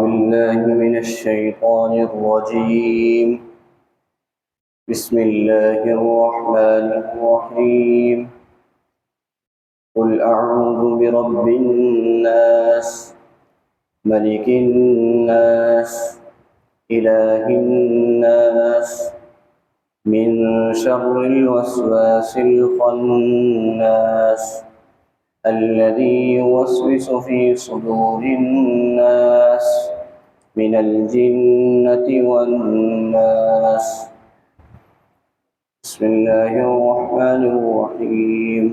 بالله من الشيطان الرجيم. بسم الله الرحمن الرحيم. قل أعوذ برب الناس ملك الناس إله الناس من شر الوسواس الخناس الذي يوسوس في صدور الناس من الجنة والناس. بسم الله الرحمن الرحيم.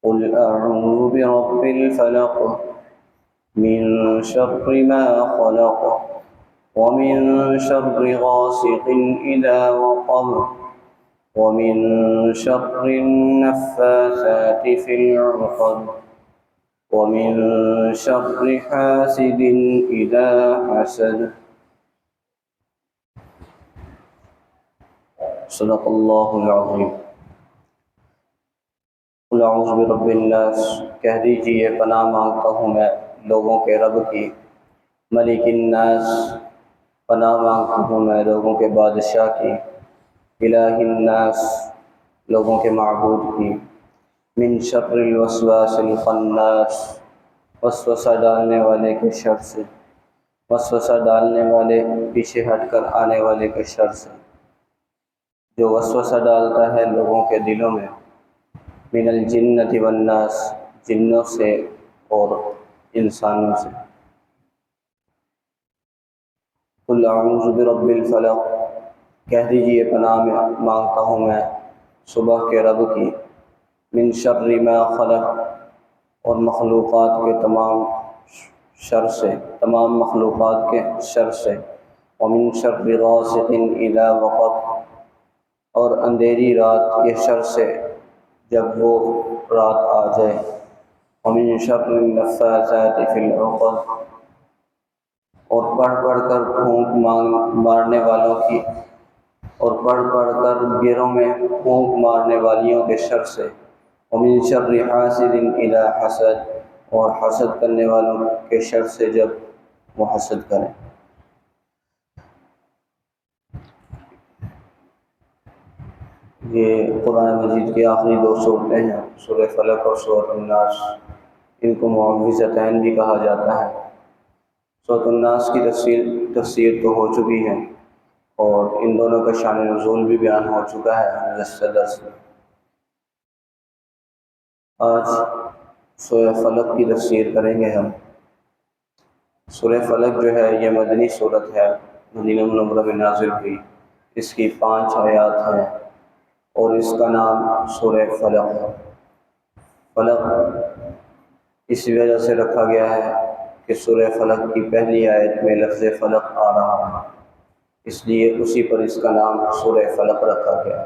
قل أعوذ برب الفلق من شر ما خلق ومن شر غاسق إذا وقب ومن شر النفاثات في العقد ومن شر حاسد إذا حسد. صدق اللہ العظیم. قل اعوذ برب الناس، کہہ دیجئے پناہ مانگتا ہوں میں لوگوں کے رب کی. ملک الناس، پناہ مانگتا ہوں میں لوگوں کے بادشاہ کی. الہ الناس، لوگوں کے معبود کی. من شر الوسواس الخناس، وسوسہ ڈالنے والے کے شر سے، وسوسہ ڈالنے والے پیچھے ہٹ کر آنے والے کے شر سے، جو وسوسہ ڈالتا ہے لوگوں کے دلوں میں. من الجنۃ والناس، جنوں سے اور انسانوں سے. قل اعوذ برب الفلق، کہہ دیجئے پناہ مانگتا ہوں میں صبح کے رب کی. من شر ما خلق، اور مخلوقات کے تمام شر سے، تمام مخلوقات کے شر سے. ومن شر غاسق اذا وقب، اور اندھیری رات کے شر سے جب وہ رات آ جائے. ومن شر النفاثات في العقد، اور پڑھ پڑھ کر پھونک مارنے والوں کی، اور پڑھ پڑھ کر گروں میں پھونک مارنے والیوں کے شر سے. ومن شر حاسد اذا حسد، اور حسد کرنے والوں کے شر سے جب وہ حسد کریں. یہ قرآن مجید کی آخری دو صورتیں ہیں، سورہ فلق اور سورۃ الناس. ان کو معوذتین بھی کہا جاتا ہے. سورۃ الناس کی تفسیر تو ہو چکی ہے، اور ان دونوں کا شان نزول بھی بیان ہو چکا ہے گزشتہ درس میں. آج سورہ فلق کی تفسیر کریں گے ہم. سورہ فلق جو ہے یہ مدنی صورت ہے، مدینہ منورہ میں نازل ہوئی. اس کی 5 آیات ہیں اور اس کا نام سورہ فلق ہے. فلق اس وجہ سے رکھا گیا ہے کہ سورہ فلق کی پہلی آیت میں لفظ فلق آ رہا ہے، اس لیے اسی پر اس کا نام سورہ فلق رکھا گیا.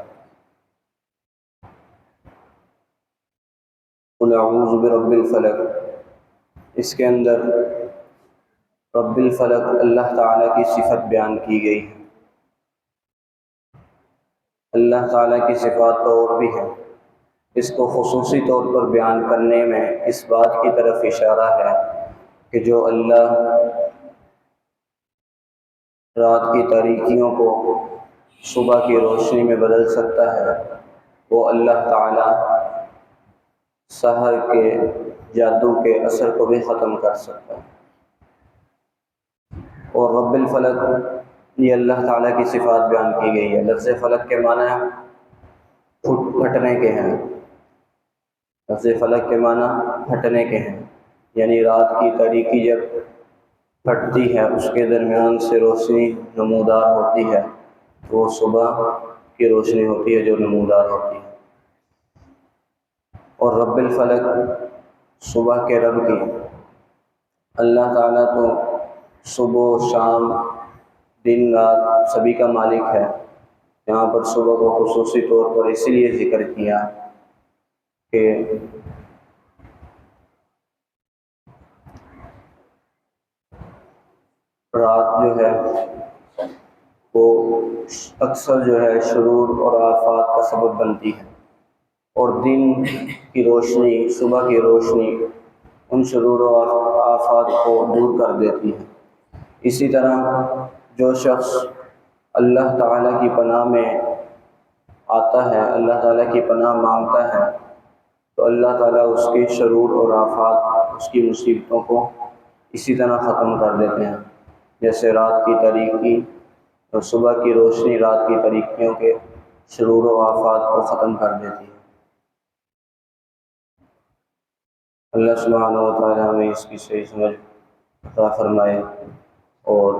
قل اعوذ برب الفلق، اس کے اندر رب الفلق اللہ تعالیٰ کی صفت بیان کی گئی ہے. اللہ تعالیٰ کی صفات تو اور بھی ہیں، اس کو خصوصی طور پر بیان کرنے میں اس بات کی طرف اشارہ ہے کہ جو اللہ رات کی تاریکیوں کو صبح کی روشنی میں بدل سکتا ہے، وہ اللہ تعالیٰ سحر کے جادو کے اثر کو بھی ختم کر سکتا ہے. اور رب الفلق یہ اللہ تعالیٰ کی صفات بیان کی گئی ہے. لفظ فلق کے معنی پھٹنے کے ہیں. لفظ فلق کے معنی پھٹنے کے ہیں، یعنی رات کی تاریکی جب پھٹتی ہے اس کے درمیان سے روشنی نمودار ہوتی ہے، وہ صبح کی روشنی ہوتی ہے جو نمودار ہوتی ہے. اور رب الفلق صبح کے رب کی. اللہ تعالیٰ تو صبح و شام دن رات سبھی کا مالک ہے. یہاں پر صبح کو خصوصی طور پر اسی لیے ذکر کیا کہ رات جو ہے وہ اکثر جو ہے شرور اور آفات کا سبب بنتی ہے، اور دن کی روشنی، صبح کی روشنی ان شرور و آفات کو دور کر دیتی ہے. اسی طرح جو شخص اللہ تعالیٰ کی پناہ میں آتا ہے، اللہ تعالیٰ کی پناہ مانگتا ہے، تو اللہ تعالیٰ اس کے شرور اور آفات، اس کی مصیبتوں کو اسی طرح ختم کر دیتے ہیں، جیسے رات کی تاریکی اور صبح کی روشنی رات کی تاریکیوں کے شرور و آفات کو ختم کر دیتی ہے۔ اللہ سبحانہ و تعالیٰ ہمیں اس کی صحیح سمجھ عطا فرمائے اور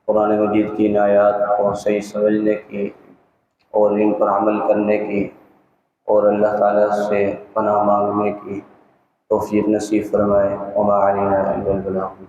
قرآن مجید کی ان آیات کو صحیح سمجھنے کی اور ان پر عمل کرنے کی اور اللہ تعالیٰ سے پناہ مانگنے کی توفیق نصیب فرمائے۔ وما علینا الا البلاغ۔